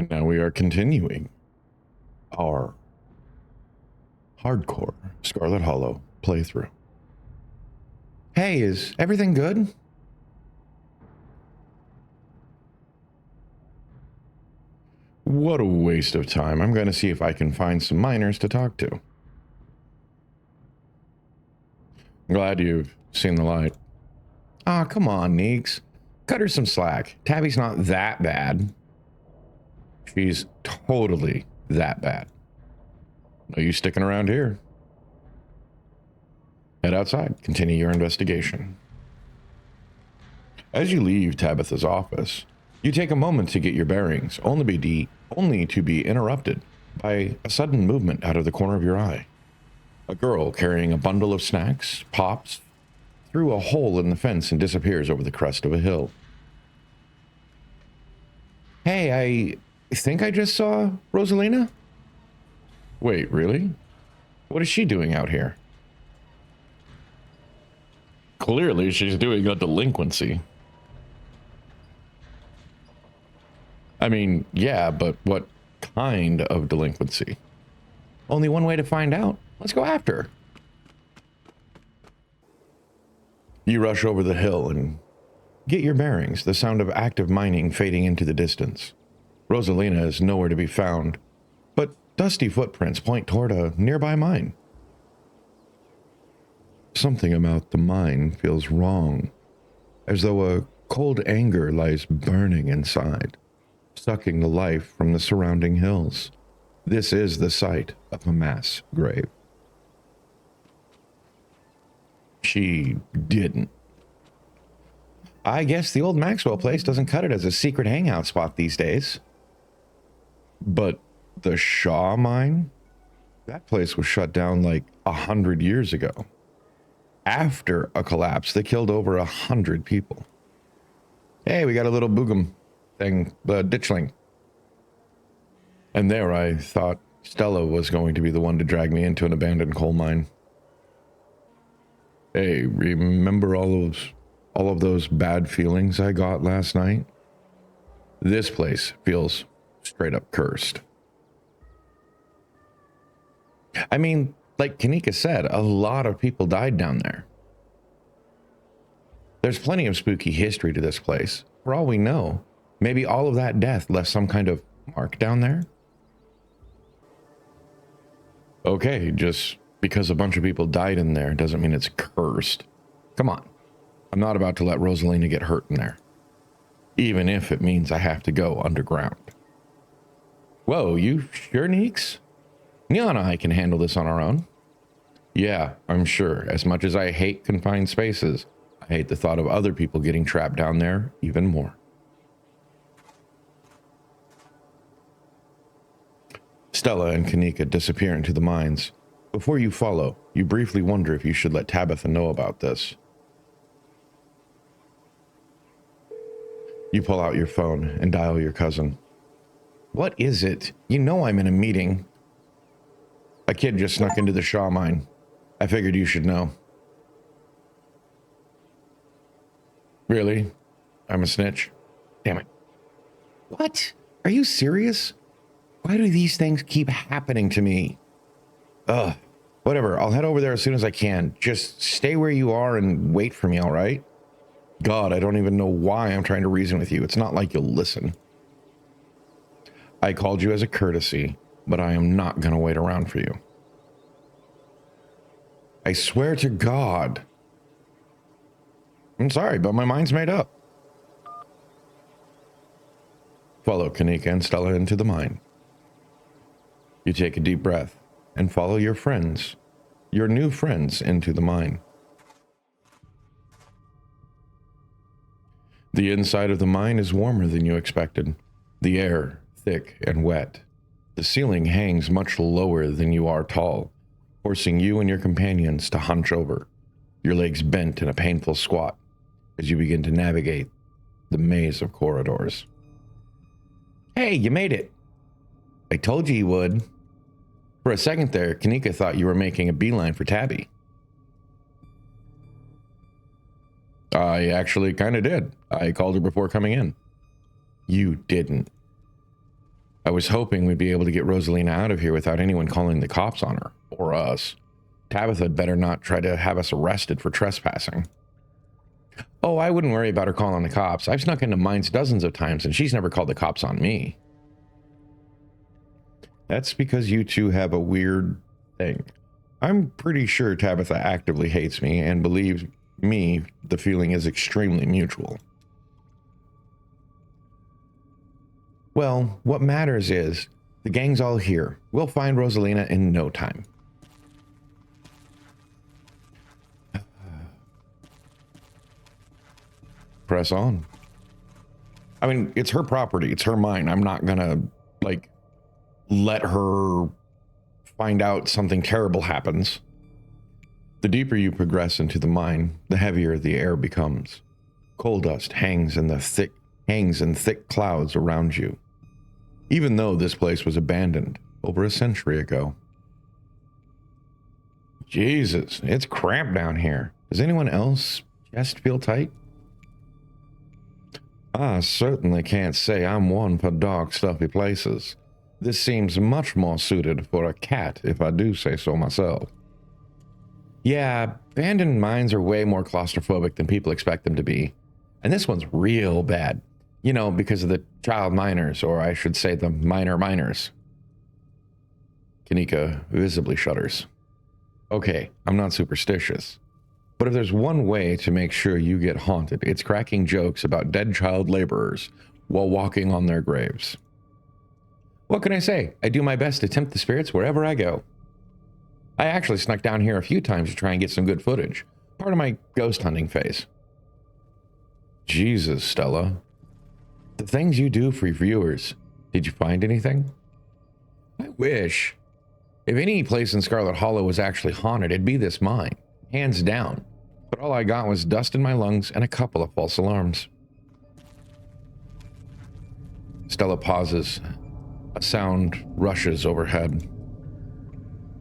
And now we are continuing our hardcore Scarlet Hollow playthrough. Hey, is everything good? What a waste of time. I'm going to see if I can find some miners to talk to. I'm glad you've seen the light. Ah, come on, Neeks. Cut her some slack. Tabby's not that bad. She's totally that bad. No use sticking around here. Head outside. Continue your investigation. As you leave Tabitha's office, you take a moment to get your bearings, only to be interrupted by a sudden movement out of the corner of your eye. A girl carrying a bundle of snacks pops through a hole in the fence and disappears over the crest of a hill. Hey, I think I just saw Rosalina? Wait, really? What is she doing out here? Clearly, she's doing a delinquency. I mean, yeah, but what kind of delinquency? Only one way to find out. Let's go after her. You rush over the hill and get your bearings, the sound of active mining fading into the distance. Rosalina is nowhere to be found, but dusty footprints point toward a nearby mine. Something about the mine feels wrong, as though a cold anger lies burning inside, sucking the life from the surrounding hills. This is the site of a mass grave. She didn't. I guess the old Maxwell place doesn't cut it as a secret hangout spot these days. But the Shaw mine? That place was shut down like 100 years ago. After a collapse that killed over 100 people. Hey, we got a little boogum thing, ditchling. And there I thought Stella was going to be the one to drag me into an abandoned coal mine. Hey, remember all of those bad feelings I got last night? This place feels straight up cursed. I mean, like Kanika said, a lot of people died down there. There's plenty of spooky history to this place. For all we know, maybe all of that death left some kind of mark down there. Okay, just because a bunch of people died in there doesn't mean it's cursed. Come on. I'm not about to let Rosalina get hurt in there. Even if it means I have to go underground. Whoa, you sure, Neeks? Neil and I can handle this on our own. Yeah, I'm sure. As much as I hate confined spaces, I hate the thought of other people getting trapped down there even more. Stella and Kanika disappear into the mines. Before you follow, you briefly wonder if you should let Tabitha know about this. You pull out your phone and dial your cousin. What is it? You know I'm in a meeting. A kid just snuck into the Shaw mine. I figured you should know. Really? I'm a snitch? Damn it. What? Are you serious? Why do these things keep happening to me? Ugh. Whatever, I'll head over there as soon as I can. Just stay where you are and wait for me, all right? God, I don't even know why I'm trying to reason with you. It's not like you'll listen. I called you as a courtesy, but I am not going to wait around for you. I swear to God. I'm sorry, but my mind's made up. Follow Kanika and Stella into the mine. You take a deep breath and follow your friends, your new friends, into the mine. The inside of the mine is warmer than you expected. The air thick and wet. The ceiling hangs much lower than you are tall, forcing you and your companions to hunch over, your legs bent in a painful squat as you begin to navigate the maze of corridors. Hey, you made it. I told you would. For a second there, Kanika thought you were making a beeline for Tabby. I actually kind of did. I called her before coming in. You didn't. I was hoping we'd be able to get Rosalina out of here without anyone calling the cops on her. Or us. Tabitha had better not try to have us arrested for trespassing. Oh, I wouldn't worry about her calling the cops. I've snuck into mines dozens of times, and she's never called the cops on me. That's because you two have a weird thing. I'm pretty sure Tabitha actively hates me, and believes me, the feeling is extremely mutual. Well, what matters is, the gang's all here. We'll find Rosalina in no time. Press on. I mean, it's her property. It's her mine. I'm not gonna, like, let her find out something terrible happens. The deeper you progress into the mine, the heavier the air becomes. Coal dust hangs in thick clouds around you. Even though this place was abandoned over a century ago. Jesus, it's cramped down here. Does anyone else chest feel tight? I certainly can't say I'm one for dark, stuffy places. This seems much more suited for a cat, if I do say so myself. Yeah, abandoned mines are way more claustrophobic than people expect them to be. And this one's real bad. You know, because of the child miners, or I should say the miners. Kanika visibly shudders. Okay, I'm not superstitious. But if there's one way to make sure you get haunted, it's cracking jokes about dead child laborers while walking on their graves. What can I say? I do my best to tempt the spirits wherever I go. I actually snuck down here a few times to try and get some good footage. Part of my ghost hunting phase. Jesus, Stella. The things you do for your viewers, did you find anything? I wish. If any place in Scarlet Hollow was actually haunted, it'd be this mine. Hands down. But all I got was dust in my lungs and a couple of false alarms. Stella pauses. A sound rushes overhead.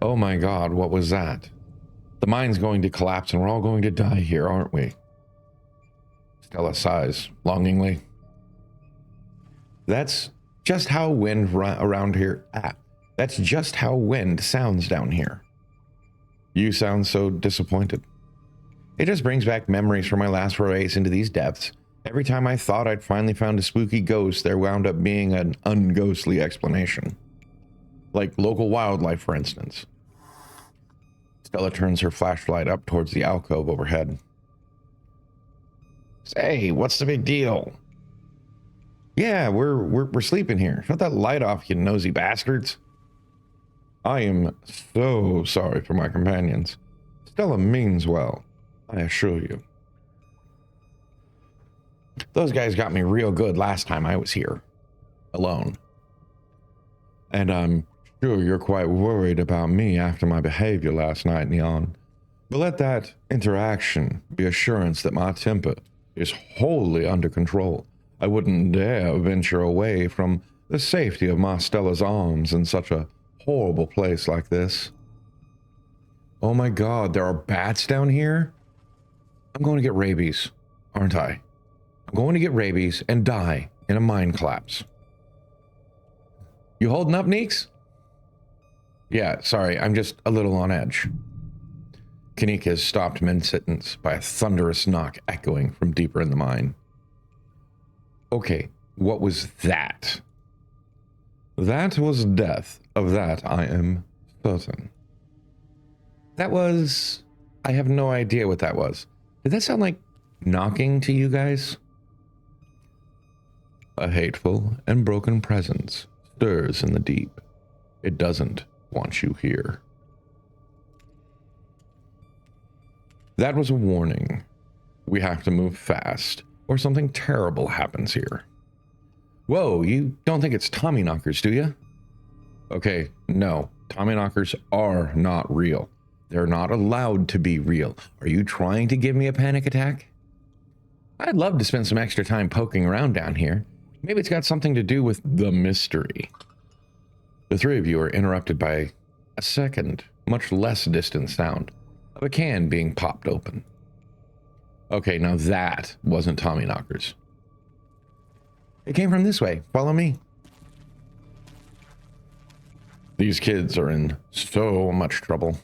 Oh my God, what was that? The mine's going to collapse and we're all going to die here, aren't we? Stella sighs longingly. That's just how wind around here. That's just how wind sounds down here. You sound so disappointed. It just brings back memories from my last forays into these depths. Every time I thought I'd finally found a spooky ghost, there wound up being an unghostly explanation. Like local wildlife, for instance. Stella turns her flashlight up towards the alcove overhead. Say, what's the big deal? Yeah, we're sleeping here. Shut that light off, you nosy bastards. I am so sorry for my companions. Stella means well, I assure you. Those guys got me real good last time I was here. Alone. And I'm sure you're quite worried about me after my behavior last night, Neon. But let that interaction be assurance that my temper is wholly under control. I wouldn't dare venture away from the safety of my Stella's arms in such a horrible place like this. Oh my God, there are bats down here? I'm going to get rabies, aren't I? I'm going to get rabies and die in a mine collapse. You holding up, Neeks? Yeah, sorry, I'm just a little on edge. Kanika is stopped mid-sentence by a thunderous knock echoing from deeper in the mine. Okay, what was that? That was death. Of that, I am certain. That was... I have no idea what that was. Did that sound like knocking to you guys? A hateful and broken presence stirs in the deep. It doesn't want you here. That was a warning. We have to move fast, or something terrible happens here. Whoa, you don't think it's Tommyknockers, do you? Okay, no. Tommyknockers are not real. They're not allowed to be real. Are you trying to give me a panic attack? I'd love to spend some extra time poking around down here. Maybe it's got something to do with the mystery. The three of you are interrupted by a second, much less distant sound of a can being popped open. Okay, now that wasn't Tommyknockers. It came from this way. Follow me. These kids are in so much trouble.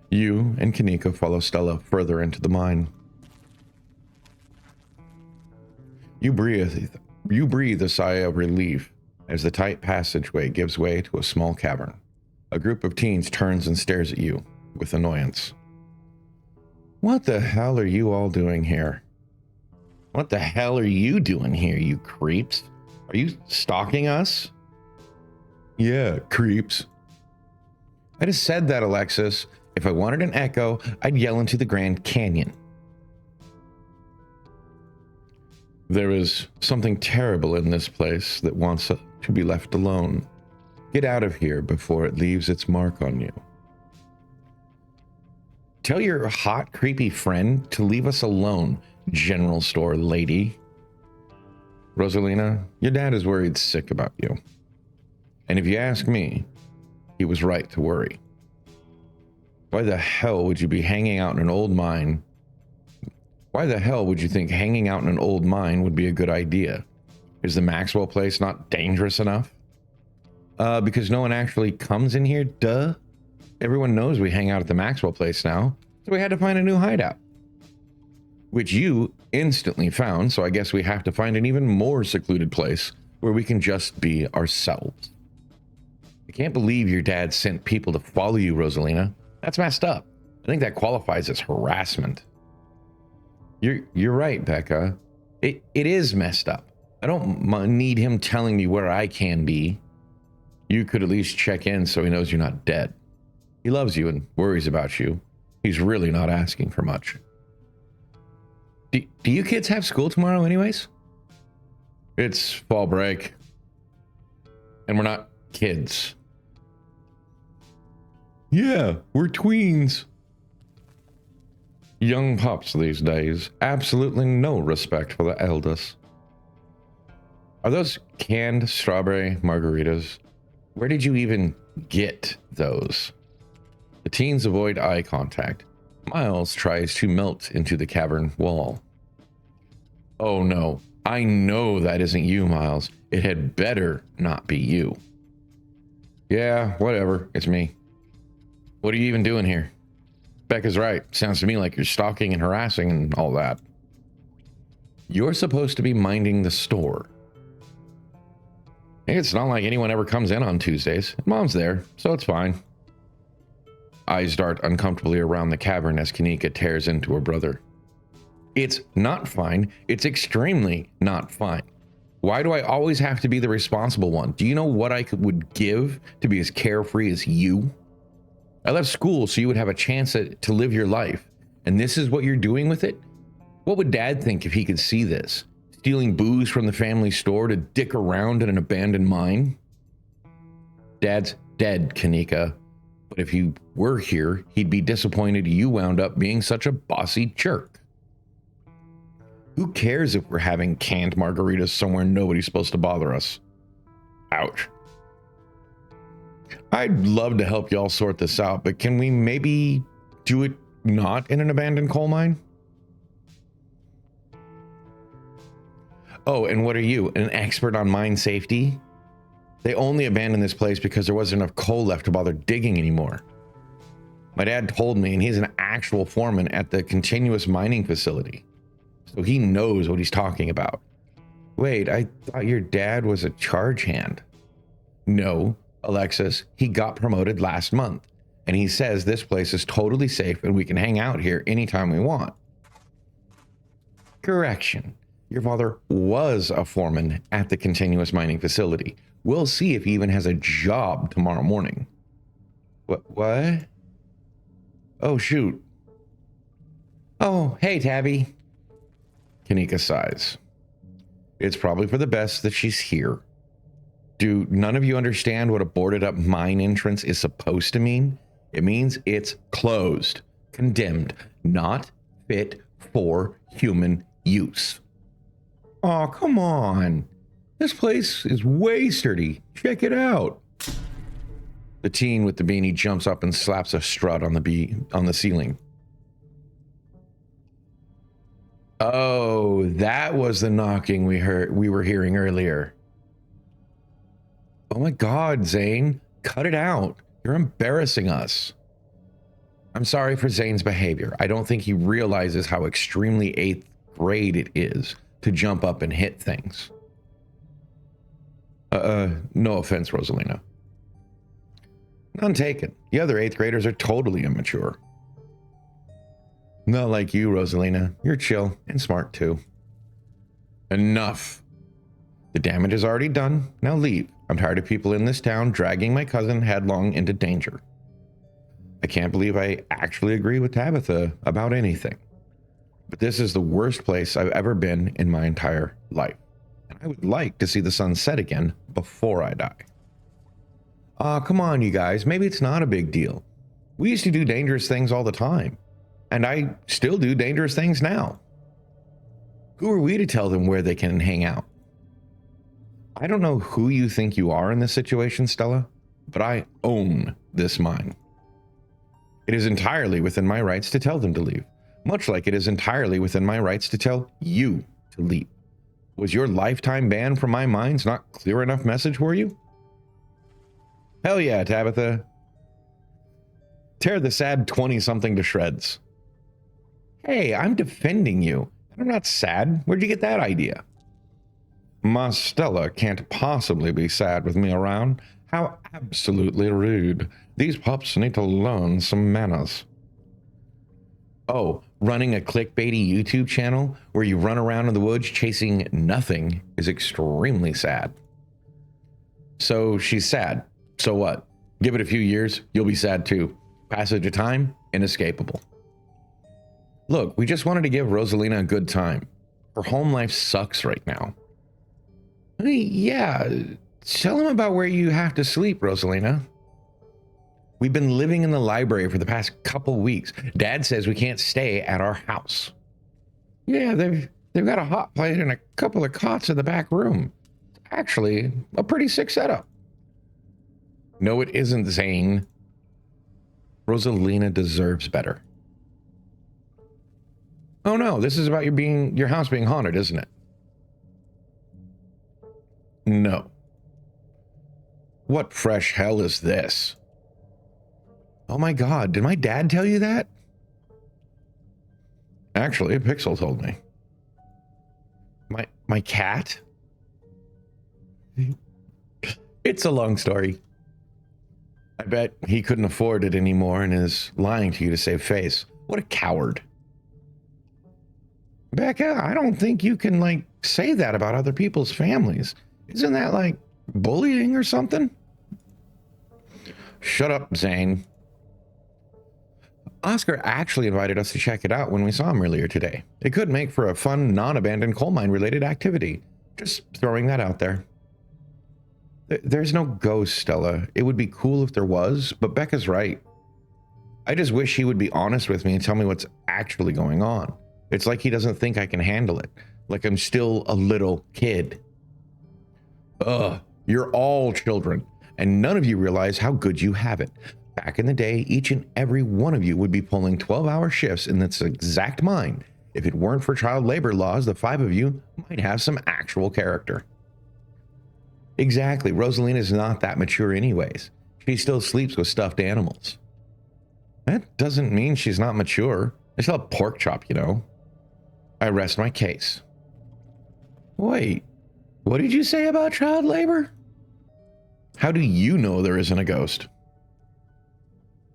You and Kanika follow Stella further into the mine. You breathe a sigh of relief as the tight passageway gives way to a small cavern. A group of teens turns and stares at you with annoyance. What the hell are you all doing here? What the hell are you doing here, you creeps? Are you stalking us? Yeah, creeps. I just said that, Alexis. If I wanted an echo, I'd yell into the Grand Canyon. There is something terrible in this place that wants to be left alone. Get out of here before it leaves its mark on you. Tell your hot, creepy friend to leave us alone, general store lady. Rosalina, your dad is worried sick about you. And if you ask me, he was right to worry. Why the hell would you be hanging out in an old mine? Why the hell would you think hanging out in an old mine would be a good idea? Is the Maxwell place not dangerous enough? Because no one actually comes in here, duh. Everyone knows we hang out at the Maxwell place now, so we had to find a new hideout. Which you instantly found, so I guess we have to find an even more secluded place where we can just be ourselves. I can't believe your dad sent people to follow you, Rosalina. That's messed up. I think that qualifies as harassment. You're right, Becca. It is messed up. I don't need him telling me where I can be. You could at least check in so he knows you're not dead. He loves you and worries about you. He's really not asking for much. Do you kids have school tomorrow anyways? It's fall break. And we're not kids. Yeah, we're tweens. Young pups these days. Absolutely no respect for the elders. Are those canned strawberry margaritas? Where did you even get those? The teens avoid eye contact. Miles tries to melt into the cavern wall. Oh no, I know that isn't you, Miles. It had better not be you. Yeah, whatever, it's me. What are you even doing here? Becca's right. Sounds to me like you're stalking and harassing and all that. You're supposed to be minding the store. It's not like anyone ever comes in on Tuesdays. Mom's there, so it's fine. Eyes dart uncomfortably around the cavern as Kanika tears into her brother. It's not fine. It's extremely not fine. Why do I always have to be the responsible one? Do you know what I would give to be as carefree as you? I left school so you would have a chance to live your life. And this is what you're doing with it? What would Dad think if he could see this? Stealing booze from the family store to dick around in an abandoned mine? Dad's dead, Kanika. But if he were here, he'd be disappointed you wound up being such a bossy jerk. Who cares if we're having canned margaritas somewhere nobody's supposed to bother us? Ouch. I'd love to help y'all sort this out, but can we maybe do it not in an abandoned coal mine? Oh, and what are you, an expert on mine safety? They only abandoned this place because there wasn't enough coal left to bother digging anymore. My dad told me, and he's an actual foreman at the continuous mining facility. So he knows what he's talking about. Wait, I thought your dad was a charge hand. No, Alexis, he got promoted last month. And he says this place is totally safe and we can hang out here anytime we want. Correction. Your father was a foreman at the continuous mining facility. We'll see if he even has a job tomorrow morning. What? Oh, shoot. Oh, hey, Tabby. Kanika sighs. It's probably for the best that she's here. Do none of you understand what a boarded up mine entrance is supposed to mean? It means it's closed, condemned, not fit for human use. Oh, come on. This place is way sturdy. Check it out. The teen with the beanie jumps up and slaps a strut on the ceiling. Oh, that was the knocking we were hearing earlier. Oh my God, Zane, cut it out. You're embarrassing us. I'm sorry for Zane's behavior. I don't think he realizes how extremely 8th grade it is to jump up and hit things. No offense, Rosalina. None taken. The other 8th graders are totally immature. Not like you, Rosalina. You're chill and smart too. Enough. The damage is already done. Now leave. I'm tired of people in this town dragging my cousin headlong into danger. I can't believe I actually agree with Tabitha about anything. But this is the worst place I've ever been in my entire life. And I would like to see the sun set again before I die. Aw, come on, you guys. Maybe it's not a big deal. We used to do dangerous things all the time. And I still do dangerous things now. Who are we to tell them where they can hang out? I don't know who you think you are in this situation, Stella, but I own this mine. It is entirely within my rights to tell them to leave, much like it is entirely within my rights to tell you to leave. Was your lifetime ban from my mines not clear enough message for you? Hell yeah, Tabitha. Tear the sad 20-something to shreds. Hey, I'm defending you. I'm not sad. Where'd you get that idea? Ma Stella can't possibly be sad with me around. How absolutely rude. These pups need to learn some manners. Oh, running a clickbaity YouTube channel where you run around in the woods chasing nothing is extremely sad. So she's sad. So what? Give it a few years, you'll be sad too. Passage of time, inescapable. Look, we just wanted to give Rosalina a good time. Her home life sucks right now. Yeah, tell him about where you have to sleep, Rosalina. We've been living in the library for the past couple weeks. Dad says we can't stay at our house. Yeah, they've got a hot plate and a couple of cots in the back room. Actually, a pretty sick setup. No, it isn't, Zane. Rosalina deserves better. Oh no, this is about your house being haunted, isn't it? No. What fresh hell is this? Oh my God, did my dad tell you that? Actually, Pixel told me. My cat? It's a long story. I bet he couldn't afford it anymore and is lying to you to save face. What a coward. Becca, I don't think you can, say that about other people's families. Isn't that, bullying or something? Shut up, Zane. Oscar actually invited us to check it out when we saw him earlier today. It could make for a fun, non-abandoned coal mine related activity. Just throwing that out there. There's no ghost, Stella. It would be cool if there was, but Becca's right. I just wish he would be honest with me and tell me what's actually going on. It's like he doesn't think I can handle it. Like I'm still a little kid. Ugh, you're all children, and none of you realize how good you have it. Back in the day, each and every one of you would be pulling 12-hour shifts in this exact mine. If it weren't for child labor laws, the 5 of you might have some actual character. Exactly. Rosalina's not that mature anyways. She still sleeps with stuffed animals. That doesn't mean she's not mature. I still have pork chop, you know. I rest my case. Wait, what did you say about child labor? How do you know there isn't a ghost?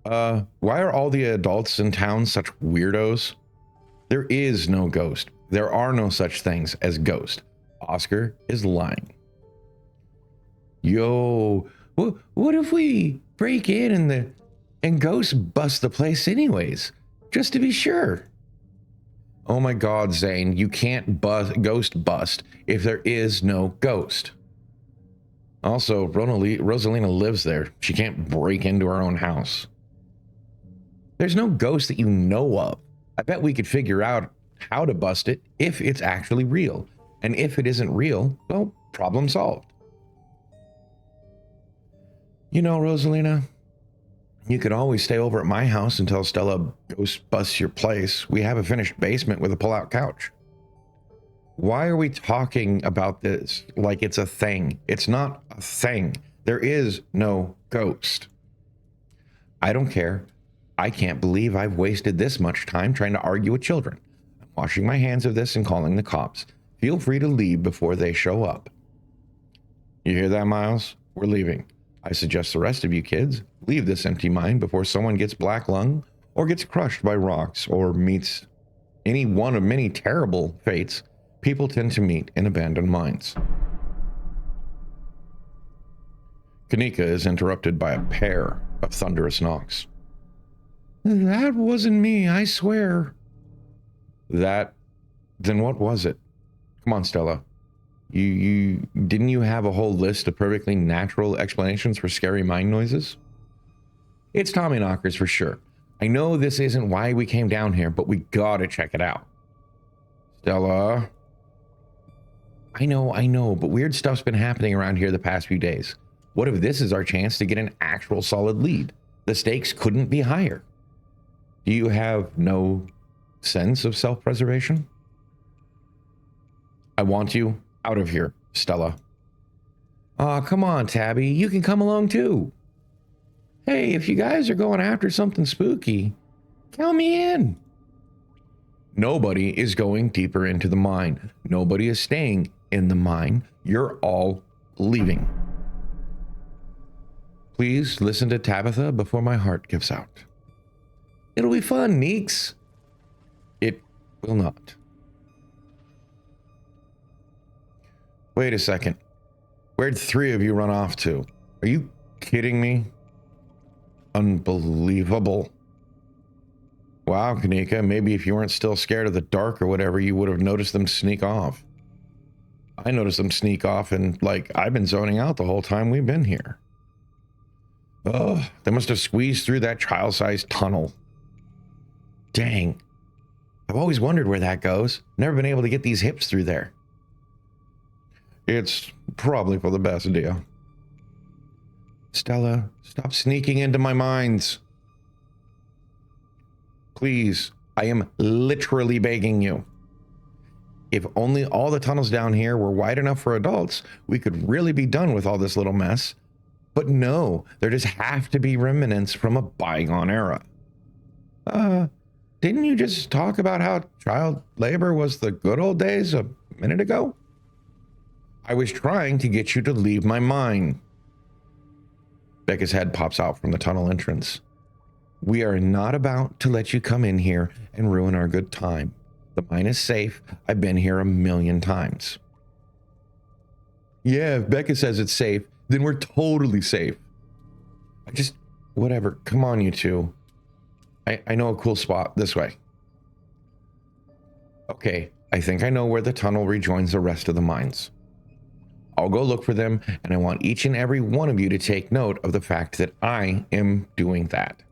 Why are all the adults in town such weirdos? There is no ghost. There are no such things as ghost. Oscar is lying. Yo, what if we break in and ghost bust the place anyways, just to be sure? Oh my God, Zane, you can't ghost bust if there is no ghost. Also, Rosalina lives there. She can't break into her own house. There's no ghost that you know of. I bet we could figure out how to bust it if it's actually real. And if it isn't real, well, problem solved. You know, Rosalina, you could always stay over at my house until Stella ghost busts your place. We have a finished basement with a pull-out couch. Why are we talking about this like it's a thing? It's not a thing. There is no ghost. I don't care. I can't believe I've wasted this much time trying to argue with children. I'm washing my hands of this and calling the cops. Feel free to leave before they show up. You hear that, Miles? We're leaving. I suggest the rest of you kids leave this empty mine before someone gets black lung or gets crushed by rocks or meets any one of many terrible fates people tend to meet in abandoned mines. Kanika is interrupted by a pair of thunderous knocks. That wasn't me, I swear. Then what was it? Come on, Stella. You didn't you have a whole list of perfectly natural explanations for scary mine noises? It's Tommy knockers for sure. I know this isn't why we came down here, but we gotta check it out. Stella. I know, but weird stuff's been happening around here the past few days. What if this is our chance to get an actual solid lead? The stakes couldn't be higher. Do you have no sense of self-preservation? I want you out of here, Stella. Aw, come on, Tabby. You can come along too. Hey, if you guys are going after something spooky, count me in. Nobody is going deeper into the mine. Nobody is staying in the mine. You're all leaving. Please listen to Tabitha before my heart gives out. It'll be fun, Neeks. It will not. Wait a second. Where'd 3 of you run off to? Are you kidding me? Unbelievable. Wow, Kanika, maybe if you weren't still scared of the dark or whatever, you would have noticed them sneak off. I noticed them sneak off and, I've been zoning out the whole time we've been here. Oh, they must have squeezed through that child-sized tunnel. Dang. I've always wondered where that goes. Never been able to get these hips through there. It's probably for the best, dear. Stella, stop sneaking into my mines. Please, I am literally begging you. If only all the tunnels down here were wide enough for adults, we could really be done with all this little mess. But no, there just have to be remnants from a bygone era. Didn't you just talk about how child labor was the good old days a minute ago? I was trying to get you to leave my mine. Becca's head pops out from the tunnel entrance. We are not about to let you come in here and ruin our good time. The mine is safe. I've been here a million times. Yeah, if Becca says it's safe, then we're totally safe. Whatever. Come on, you two. I know a cool spot this way. Okay, I think I know where the tunnel rejoins the rest of the mines. I'll go look for them, and I want each and every one of you to take note of the fact that I am doing that.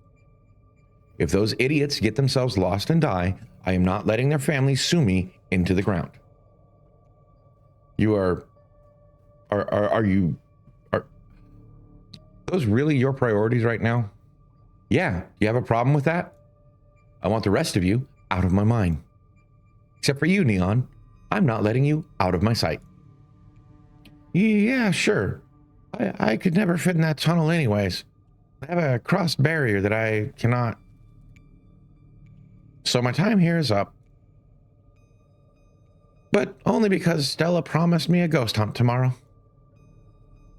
If those idiots get themselves lost and die, I am not letting their families sue me into the ground. You are those really your priorities right now? Yeah, you have a problem with that? I want the rest of you out of my mind. Except for you, Neon. I'm not letting you out of my sight. Yeah, sure. I could never fit in that tunnel anyways. I have a crossed barrier that I cannot. So my time here is up. But only because Stella promised me a ghost hunt tomorrow.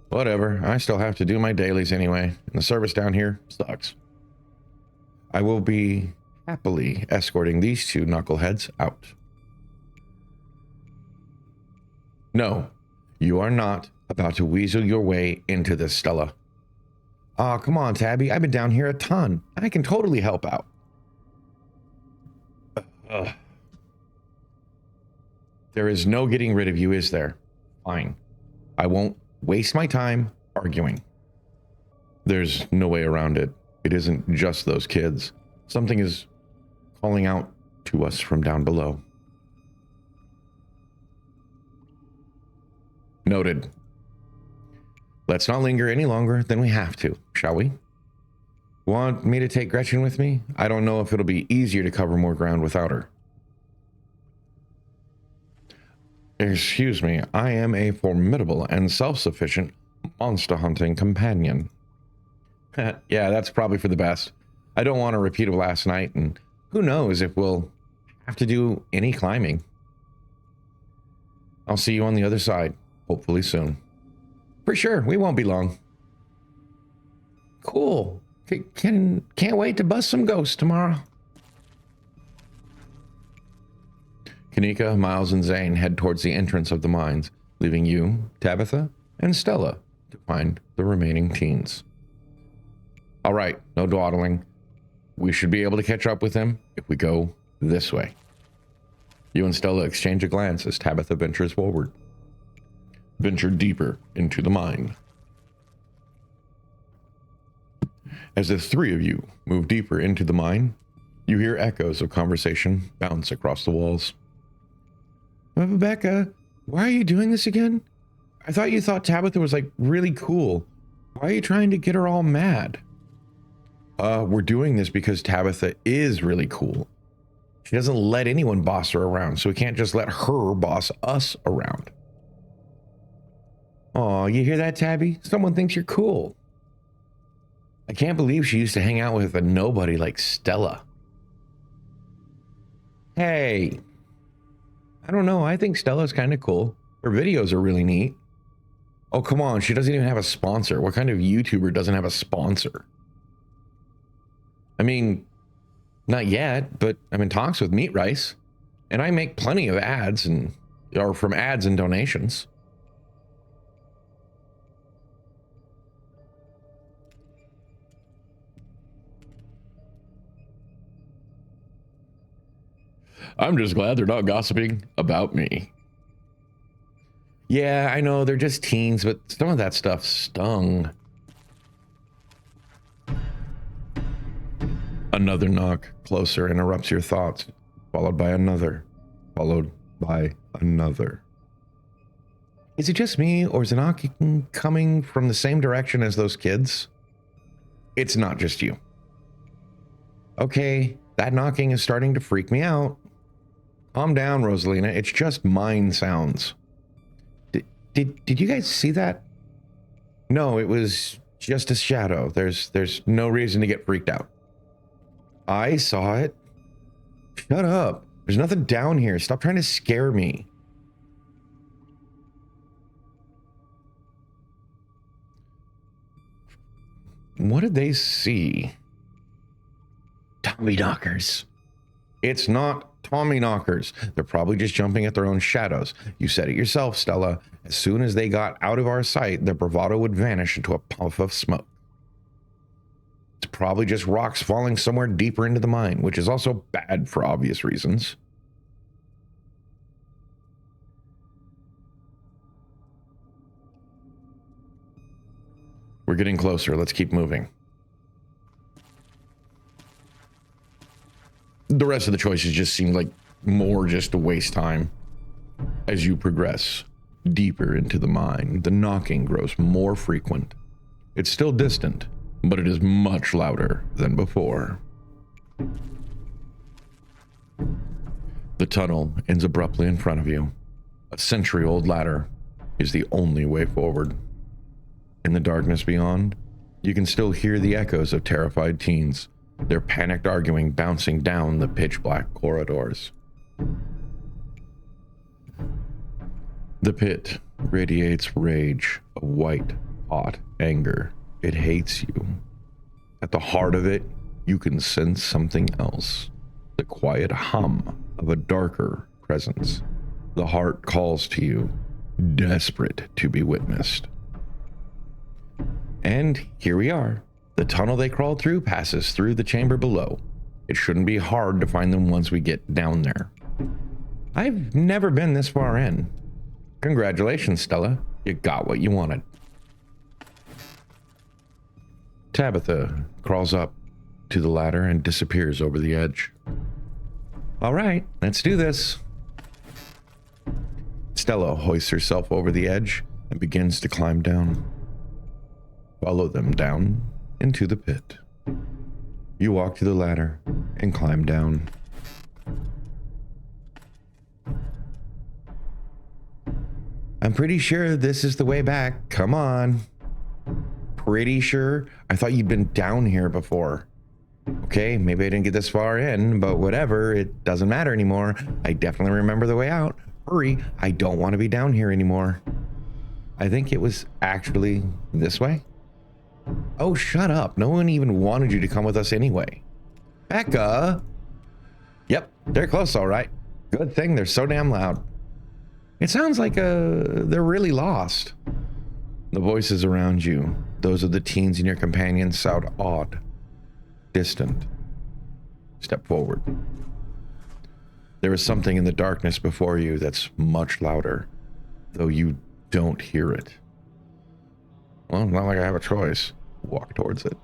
Whatever, I still have to do my dailies anyway, and the service down here sucks. I will be happily escorting these 2 knuckleheads out. No, you are not about to weasel your way into this, Stella. Aw, come on, Tabby. I've been down here a ton. I can totally help out. There is no getting rid of you, is there? Fine. I won't waste my time arguing. There's no way around it. It isn't just those kids. Something is calling out to us from down below. Noted. Let's not linger any longer than we have to, shall we? Want me to take Gretchen with me? I don't know if it'll be easier to cover more ground without her. Excuse me, I am a formidable and self-sufficient monster hunting companion. Yeah, that's probably for the best. I don't want a repeat of last night, and who knows if we'll have to do any climbing. I'll see you on the other side, hopefully soon. For sure, we won't be long. Cool. Can't wait to bust some ghosts tomorrow. Kanika, Miles, and Zane head towards the entrance of the mines, leaving you, Tabitha, and Stella to find the remaining teens. All right, no dawdling. We should be able to catch up with them if we go this way. You and Stella exchange a glance as Tabitha ventures forward. Venture deeper into the mine. As the three of you move deeper into the mine, you hear echoes of conversation bounce across the walls. Rebecca, why are you doing this again? I thought you thought Tabitha was like really cool. Why are you trying to get her all mad? We're doing this because Tabitha is really cool. She doesn't let anyone boss her around, so we can't just let her boss us around. Aw, you hear that, Tabby? Someone thinks you're cool. I can't believe she used to hang out with a nobody like Stella. Hey. I don't know, I think Stella's kind of cool. Her videos are really neat. Oh, come on, she doesn't even have a sponsor. What kind of YouTuber doesn't have a sponsor? I mean, not yet, but I'm in talks with Meat Rice, and I make plenty of ads or from ads and donations. I'm just glad they're not gossiping about me. Yeah, I know, they're just teens, but some of that stuff stung. Another knock closer interrupts your thoughts, followed by another, followed by another. Is it just me, or is the knocking coming from the same direction as those kids? It's not just you. Okay, that knocking is starting to freak me out. Calm down, Rosalina. It's just mine sounds. Did you guys see that? No, it was just a shadow. There's no reason to get freaked out. I saw it. Shut up. There's nothing down here. Stop trying to scare me. What did they see? Tommy knockers. It's not Tommy knockers. They're probably just jumping at their own shadows. You said it yourself, Stella. As soon as they got out of our sight, their bravado would vanish into a puff of smoke. It's probably just rocks falling somewhere deeper into the mine, which is also bad for obvious reasons. We're getting closer. Let's keep moving. The rest of the choices just seem like more just to waste time. As you progress deeper into the mine, the knocking grows more frequent. It's still distant, but it is much louder than before. The tunnel ends abruptly in front of you. A century-old ladder is the only way forward. In the darkness beyond, you can still hear the echoes of terrified teens, their panicked arguing bouncing down the pitch-black corridors. The pit radiates rage, a white, hot anger. It hates you. At the heart of it, you can sense something else. The quiet hum of a darker presence. The heart calls to you, desperate to be witnessed. And here we are. The tunnel they crawled through passes through the chamber below. It shouldn't be hard to find them once we get down there. I've never been this far in. Congratulations, Stella. You got what you wanted. Tabitha crawls up to the ladder and disappears over the edge. All right, let's do this. Stella hoists herself over the edge and begins to climb down. Follow them down into the pit. You walk to the ladder and climb down. I'm pretty sure this is the way back. Come on. pretty sure. I thought you'd been down here before. Okay, maybe I didn't get this far in, but whatever. It doesn't matter anymore. I definitely remember the way out. Hurry, I don't want to be down here anymore. I think it was actually this way. Oh, shut up. No one even wanted you to come with us anyway. Becca! Yep, they're close, all right. Good thing they're so damn loud. It sounds like they're really lost. The voices around you, those of the teens and your companions, sound odd, distant. Step forward. There is something in the darkness before you that's much louder, though you don't hear it. Well, not like I have a choice. Walk towards it.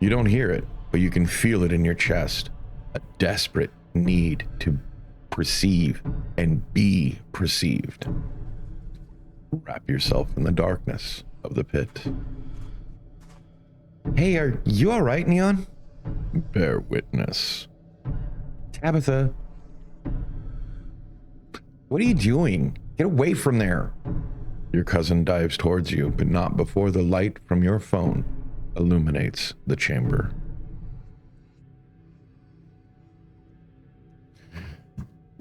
You don't hear it, but you can feel it in your chest. A desperate need to perceive and be perceived. Wrap yourself in the darkness of the pit. Hey, are you all right, Neon? Bear witness. Tabitha. What are you doing? Get away from there. Your cousin dives towards you, but not before the light from your phone illuminates the chamber.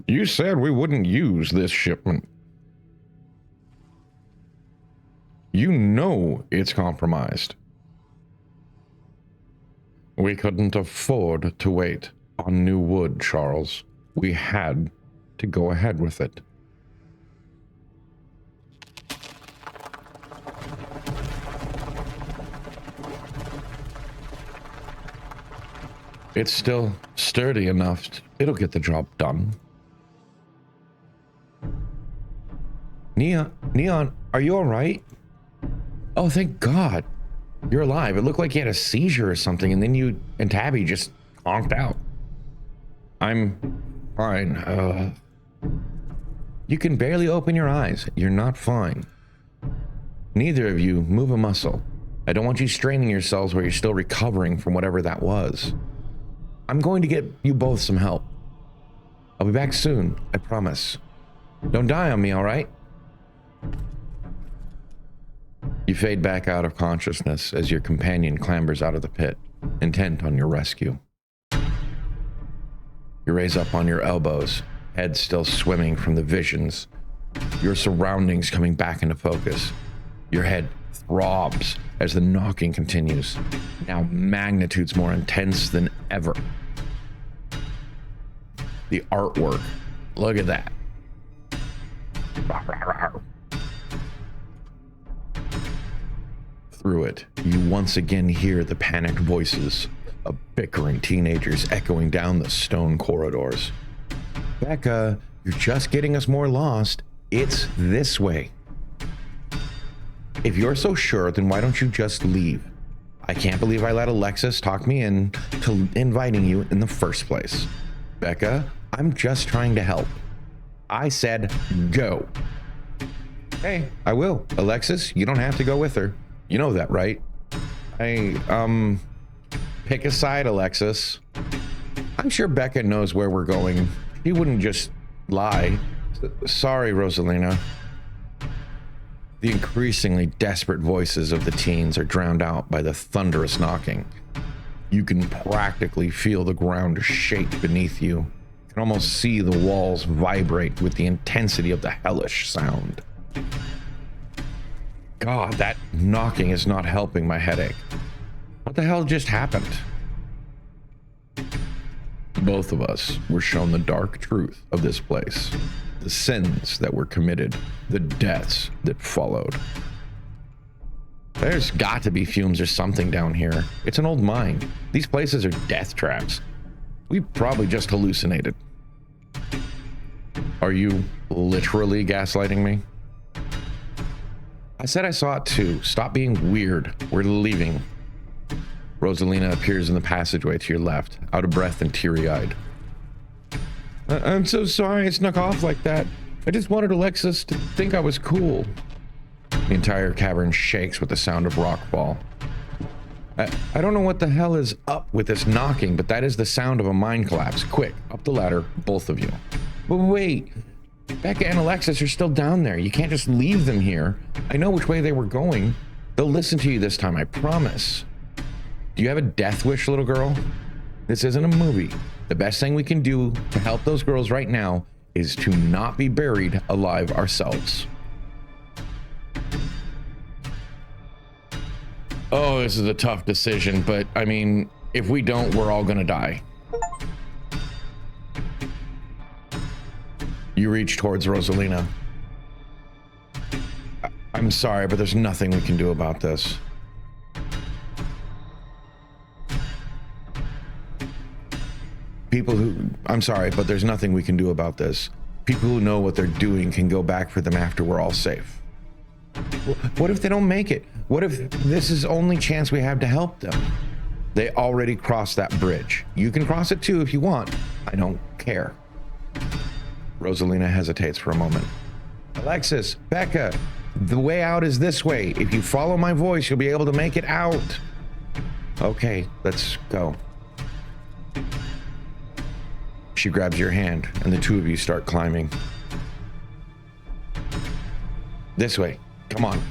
You said we wouldn't use this shipment. You know it's compromised. We couldn't afford to wait on new wood, Charles. We had to go ahead with it. It's still sturdy enough. It'll get the job done. Neon, are you all right? Oh, thank God. You're alive. It looked like you had a seizure or something, and then you and Tabby just honked out. I'm fine. You can barely open your eyes. You're not fine. Neither of you move a muscle. I don't want you straining yourselves while you're still recovering from whatever that was. I'm going to get you both some help. I'll be back soon, I promise. Don't die on me, all right? You fade back out of consciousness as your companion clambers out of the pit, intent on your rescue. You raise up on your elbows, head still swimming from the visions, your surroundings coming back into focus. Your head throbs as the knocking continues, now magnitudes more intense than ever. The artwork, look at that. Through it, you once again hear the panicked voices of bickering teenagers echoing down the stone corridors. Becca, you're just getting us more lost. It's this way. If you're so sure, then why don't you just leave? I can't believe I let Alexis talk me into inviting you in the first place. Becca, I'm just trying to help. I said go. Hey, I will. Alexis, you don't have to go with her. You know that, right? Pick a side, Alexis. I'm sure Becca knows where we're going. She wouldn't just lie. Sorry, Rosalina. The increasingly desperate voices of the teens are drowned out by the thunderous knocking. You can practically feel the ground shake beneath you. You can almost see the walls vibrate with the intensity of the hellish sound. God, that knocking is not helping my headache. What the hell just happened? Both of us were shown the dark truth of this place, the sins that were committed, the deaths that followed. There's got to be fumes or something down here. It's an old mine. These places are death traps. We probably just hallucinated. Are you literally gaslighting me? I said I saw it too. Stop being weird. We're leaving. Rosalina appears in the passageway to your left, out of breath and teary-eyed. I'm so sorry I snuck off like that. I just wanted Alexis to think I was cool. The entire cavern shakes with the sound of rockfall. I don't know what the hell is up with this knocking, but that is the sound of a mine collapse. Quick, up the ladder, both of you. But wait, Becca and Alexis are still down there. You can't just leave them here. I know which way they were going. They'll listen to you this time, I promise. Do you have a death wish, little girl? This isn't a movie. The best thing we can do to help those girls right now is to not be buried alive ourselves. Oh, this is a tough decision, but I mean, if we don't, we're all gonna die. You reach towards Rosalina. I'm sorry, but there's nothing we can do about this. I'm sorry, but there's nothing we can do about this. People who know what they're doing can go back for them after we're all safe. What if they don't make it? What if this is the only chance we have to help them? They already crossed that bridge. You can cross it too if you want. I don't care. Rosalina hesitates for a moment. Alexis, Becca, the way out is this way. If you follow my voice, you'll be able to make it out. Okay, let's go. She grabs your hand, and the two of you start climbing. This way. Come on.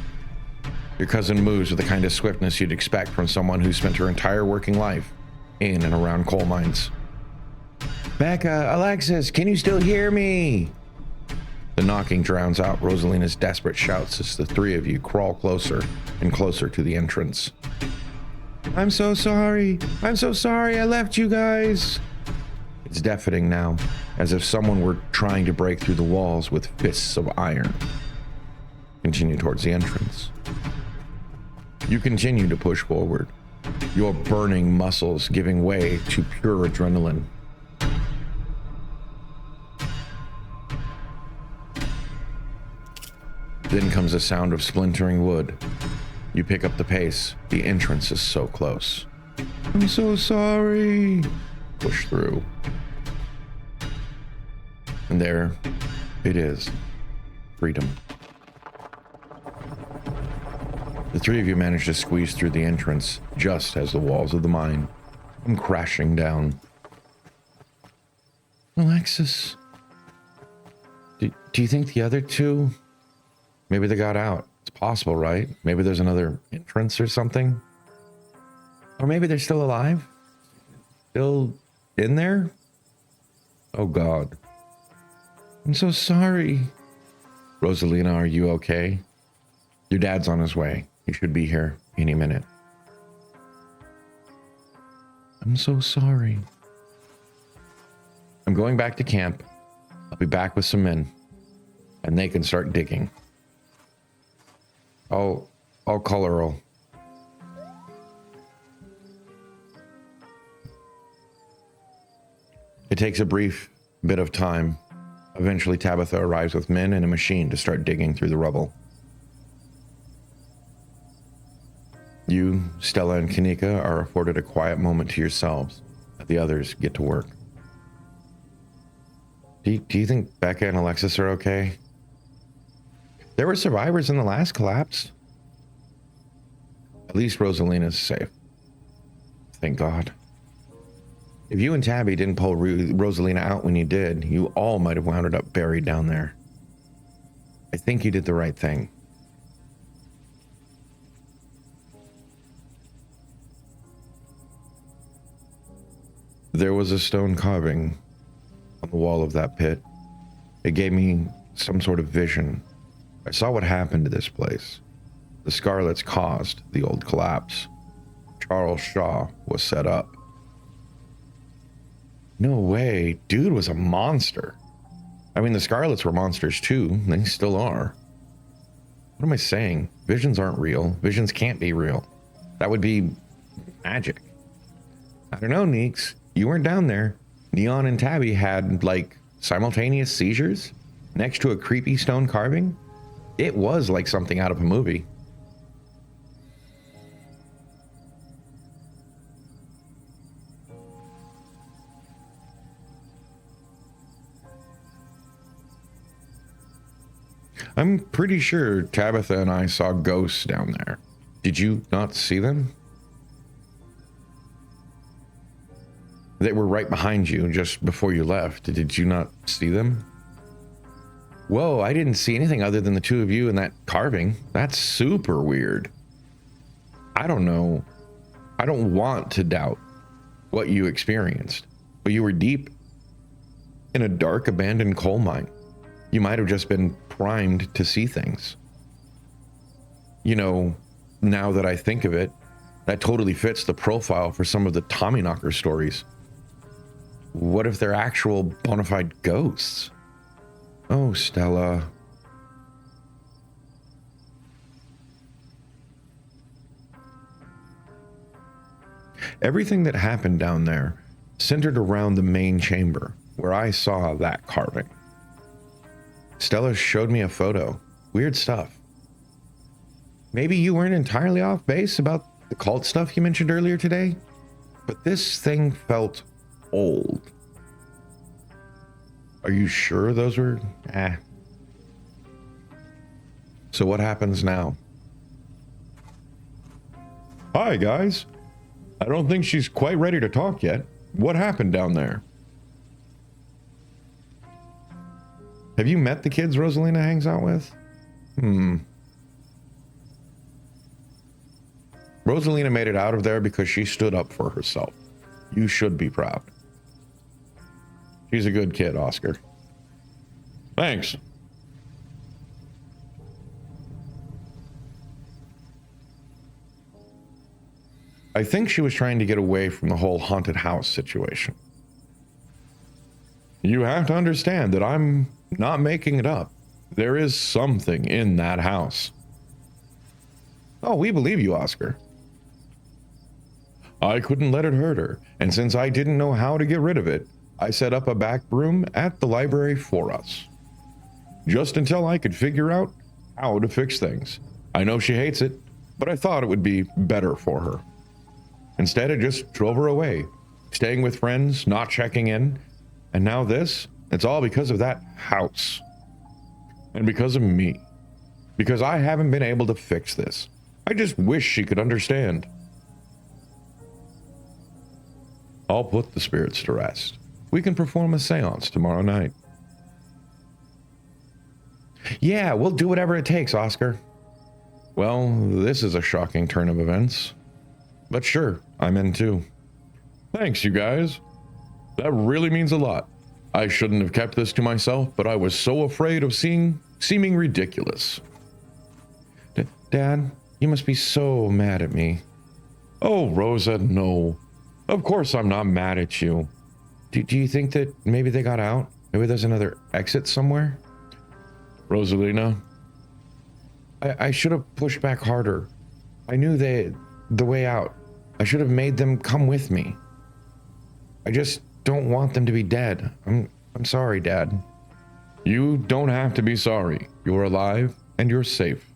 Your cousin moves with the kind of swiftness you'd expect from someone who spent her entire working life in and around coal mines. Becca, Alexis, can you still hear me? The knocking drowns out Rosalina's desperate shouts as the three of you crawl closer and closer to the entrance. I'm so sorry. I'm so sorry I left you guys. It's deafening now, as if someone were trying to break through the walls with fists of iron. Continue towards the entrance. You continue to push forward, your burning muscles giving way to pure adrenaline. Then comes the sound of splintering wood. You pick up the pace. The entrance is so close. I'm so sorry. Push through. And there it is. Freedom. The three of you manage to squeeze through the entrance just as the walls of the mine come crashing down. Alexis, do you think the other two, maybe they got out? It's possible, right? Maybe there's another entrance or something. Or maybe they're still alive? Still in there? Oh God. I'm so sorry. Rosalina, are you okay? Your dad's on his way. He should be here any minute. I'm so sorry. I'm going back to camp. I'll be back with some men, and they can start digging. I'll call Earl. It takes a brief bit of time. Eventually, Tabitha arrives with men and a machine to start digging through the rubble. You, Stella, and Kanika are afforded a quiet moment to yourselves. The others get to work. Do you think Becca and Alexis are okay? There were survivors in the last collapse. At least Rosalina's safe. Thank God. If you and Tabby didn't pull Rosalina out when you did, you all might have wound up buried down there. I think you did the right thing. There was a stone carving on the wall of that pit. It gave me some sort of vision. I saw what happened to this place. The Scarlets caused the old collapse. Charles Shaw was set up. No way. Dude was a monster. I mean, the Scarlets were monsters too. They still are. What am I saying? Visions aren't real. Visions can't be real. That would be magic. I don't know, Neeks. You weren't down there. Neon and Tabby had, like, simultaneous seizures next to a creepy stone carving. It was like something out of a movie. I'm pretty sure Tabitha and I saw ghosts down there. Did you not see them? They were right behind you just before you left. Did you not see them? Whoa, I didn't see anything other than the two of you and that carving. That's super weird. I don't know. I don't want to doubt what you experienced, but you were deep in a dark, abandoned coal mine. You might have just been primed to see things. You know, now that I think of it, that totally fits the profile for some of the Tommyknocker stories. What if they're actual bona fide ghosts? Oh, Stella. Everything that happened down there centered around the main chamber where I saw that carving. Stella showed me a photo. Weird stuff. Maybe you weren't entirely off base about the cult stuff you mentioned earlier today, but this thing felt old. Are you sure those were... So what happens now? Hi, guys. I don't think she's quite ready to talk yet. What happened down there? Have you met the kids Rosalina hangs out with? Rosalina made it out of there because she stood up for herself. You should be proud. She's a good kid, Oscar. Thanks. I think she was trying to get away from the whole haunted house situation. You have to understand that I'm not making it up. There is something in that house. Oh, we believe you, Oscar. I couldn't let it hurt her, and since I didn't know how to get rid of it, I set up a back room at the library for us. Just until I could figure out how to fix things. I know she hates it, but I thought it would be better for her. Instead, I just drove her away, staying with friends, not checking in, and now this, it's all because of that house. And because of me. Because I haven't been able to fix this. I just wish she could understand. I'll put the spirits to rest. We can perform a seance tomorrow night. Yeah, we'll do whatever it takes, Oscar. Well, this is a shocking turn of events. But sure, I'm in too. Thanks, you guys. That really means a lot. I shouldn't have kept this to myself, but I was so afraid of seeming ridiculous. Dad, you must be so mad at me. Oh, Rosa, no. Of course I'm not mad at you. Do you think that maybe they got out? Maybe there's another exit somewhere? Rosalina? I should have pushed back harder. I knew the way out. I should have made them come with me. I just don't want them to be dead. I'm sorry, Dad. You don't have to be sorry. You're alive and you're safe.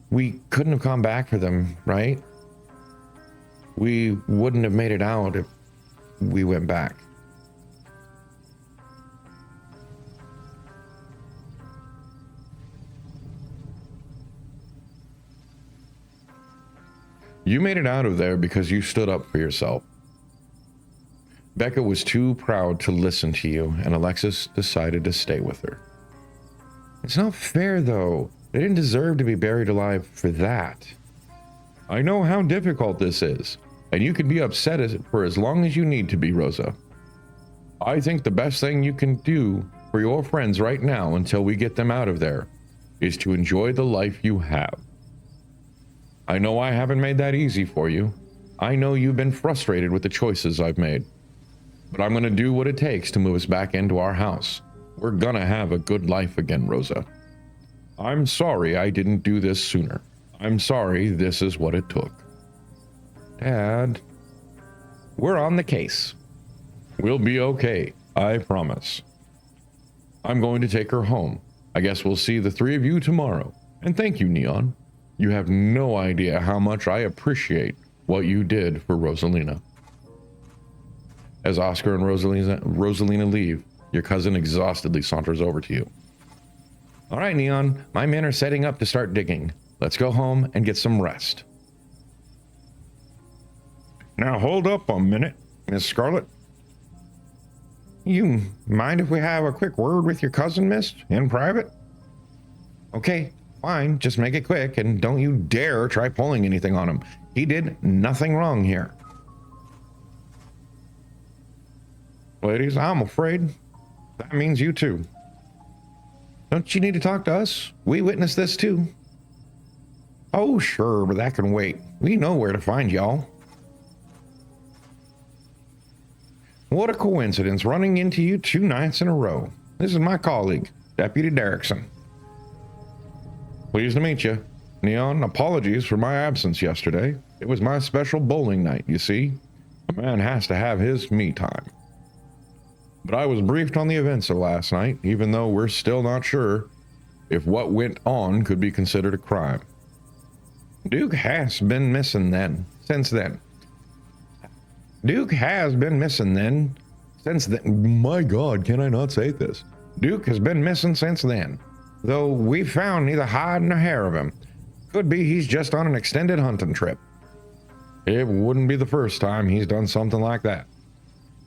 We couldn't have come back for them, right? We wouldn't have made it out if we went back. You made it out of there because you stood up for yourself. Becca was too proud to listen to you, and Alexis decided to stay with her. It's not fair, though. They didn't deserve to be buried alive for that. I know how difficult this is, and you can be upset for as long as you need to be, Rosa. I think the best thing you can do for your friends right now until we get them out of there is to enjoy the life you have. I know I haven't made that easy for you. I know you've been frustrated with the choices I've made. But I'm going to do what it takes to move us back into our house. We're going to have a good life again, Rosa. I'm sorry I didn't do this sooner. I'm sorry this is what it took. Dad, we're on the case. We'll be okay, I promise. I'm going to take her home. I guess we'll see the three of you tomorrow. And thank you, Neon. You have no idea how much I appreciate what you did for Rosalina. As Oscar and Rosalina leave, your cousin exhaustedly saunters over to you. All right, Neon, my men are setting up to start digging. Let's go home and get some rest. Now hold up a minute, Miss Scarlet. You mind if we have a quick word with your cousin, miss, in private? Okay, Fine, just make it quick, and don't you dare try pulling anything on him. He did nothing wrong here. Ladies, I'm afraid that means you too. Don't you need to talk to us? We witnessed this too. Oh, sure, but that can wait. We know where to find y'all. What a coincidence, running into you 2 nights in a row. This is my colleague, Deputy Derrickson. Pleased to meet you. Neon, apologies for my absence yesterday. It was my special bowling night, you see. A man has to have his me time. But I was briefed on the events of last night, even though we're still not sure if what went on could be considered a crime. Duke has been missing since then. My God, can I not say this? Duke has been missing since then, though we found neither hide nor hair of him. Could be he's just on an extended hunting trip. It wouldn't be the first time he's done something like that.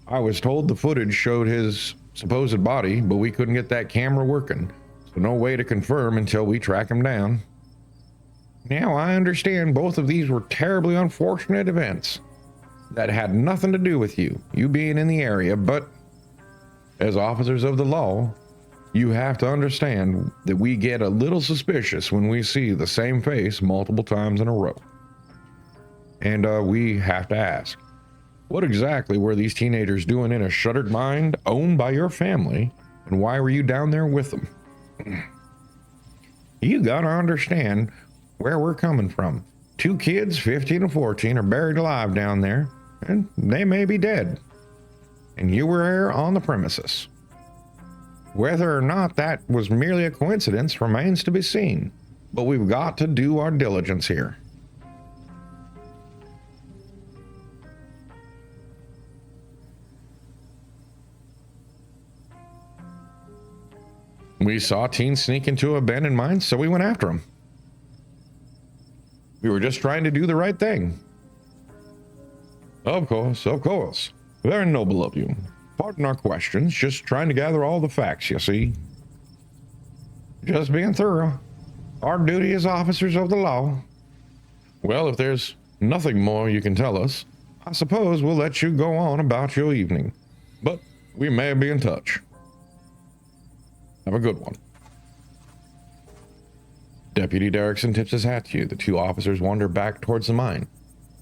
I was told the footage showed his supposed body, but we couldn't get that camera working, so no way to confirm until we track him down. Now, I understand both of these were terribly unfortunate events that had nothing to do with you being in the area, but as officers of the law, you have to understand that we get a little suspicious when we see the same face multiple times in a row. And we have to ask, what exactly were these teenagers doing in a shuttered mine owned by your family, and why were you down there with them? You gotta understand where we're coming from. 2 kids, 15 and 14, are buried alive down there, and they may be dead. And you were here on the premises. Whether or not that was merely a coincidence remains to be seen, but we've got to do our diligence here. We saw teens sneak into a abandoned mine, so we went after them. We were just trying to do the right thing. Of course. Very noble of you. Pardon our questions, just trying to gather all the facts, you see. Just being thorough. Our duty as officers of the law. Well, if there's nothing more you can tell us, I suppose we'll let you go on about your evening. But we may be in touch. Have a good one. Deputy Derrickson tips his hat to you. The 2 officers wander back towards the mine,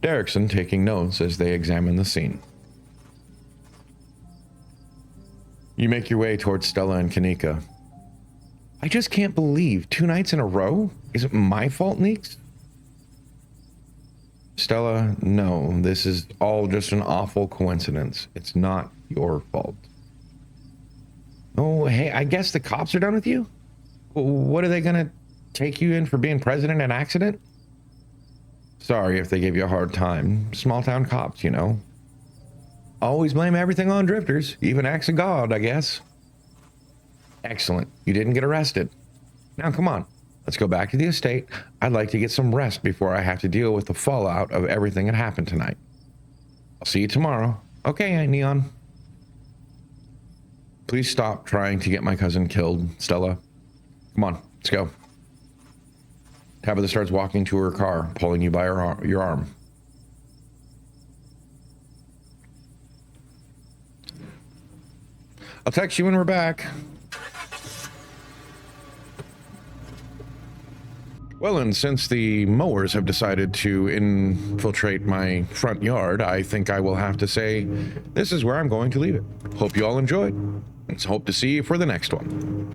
Derrickson taking notes as they examine the scene. You make your way towards Stella and Kanika. I just can't believe 2 nights in a row? Is it my fault, Neeks? Stella, no, this is all just an awful coincidence. It's not your fault. Oh, hey, I guess the cops are done with you? What are they gonna take you in for being president in accident? Sorry if they gave you a hard time. Small town cops, you know. Always blame everything on drifters, even acts of God, I guess. Excellent. You didn't get arrested. Now, come on. Let's go back to the estate. I'd like to get some rest before I have to deal with the fallout of everything that happened tonight. I'll see you tomorrow. Okay, Neon. Please stop trying to get my cousin killed, Stella. Come on, let's go. Tabitha starts walking to her car, pulling you by your arm. I'll text you when we're back. Well, and since the mowers have decided to infiltrate my front yard, I think I will have to say this is where I'm going to leave it. Hope you all enjoyed, and hope to see you for the next one.